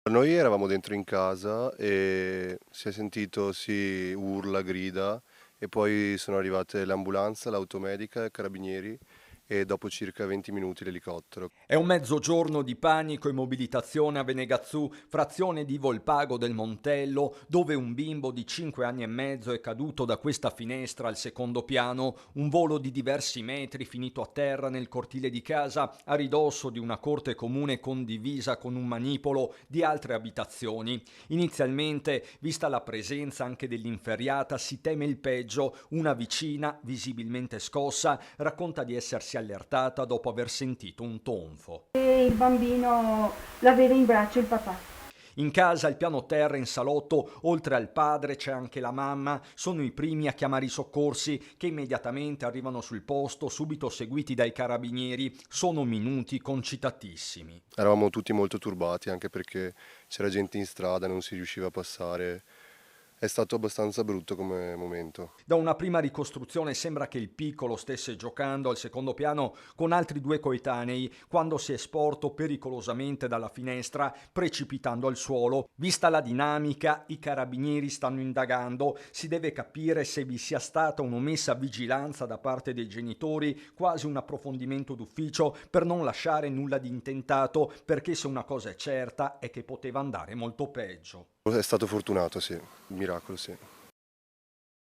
Noi eravamo dentro in casa e si è sentito, sì, urla, grida e poi sono arrivate l'ambulanza, l'automedica, i carabinieri e dopo circa 20 minuti l'elicottero. È un mezzogiorno di panico e mobilitazione a Venegazzù, frazione di Volpago del Montello, dove un bimbo di 5 anni e mezzo è caduto da questa finestra al secondo piano, un volo di diversi metri finito a terra nel cortile di casa, a ridosso di una corte comune condivisa con un manipolo di altre abitazioni. Inizialmente, vista la presenza anche dell'inferiata, si teme il peggio. Una vicina, visibilmente scossa, racconta di essersi allertata dopo aver sentito un tonfo. E il bambino l'aveva in braccio il papà. In casa, al piano terra, in salotto, oltre al padre c'è anche la mamma. Sono i primi a chiamare i soccorsi, che immediatamente arrivano sul posto, subito seguiti dai carabinieri. Sono minuti concitatissimi. Eravamo tutti molto turbati anche perché c'era gente in strada, non si riusciva a passare. È stato abbastanza brutto come momento. Da una prima ricostruzione sembra che il piccolo stesse giocando al secondo piano con altri due coetanei quando si è sporto pericolosamente dalla finestra, precipitando al suolo. Vista la dinamica, i carabinieri stanno indagando. Si deve capire se vi sia stata un'omessa vigilanza da parte dei genitori, quasi un approfondimento d'ufficio per non lasciare nulla di intentato, perché se una cosa è certa è che poteva andare molto peggio. È stato fortunato, sì, miracolo, sì.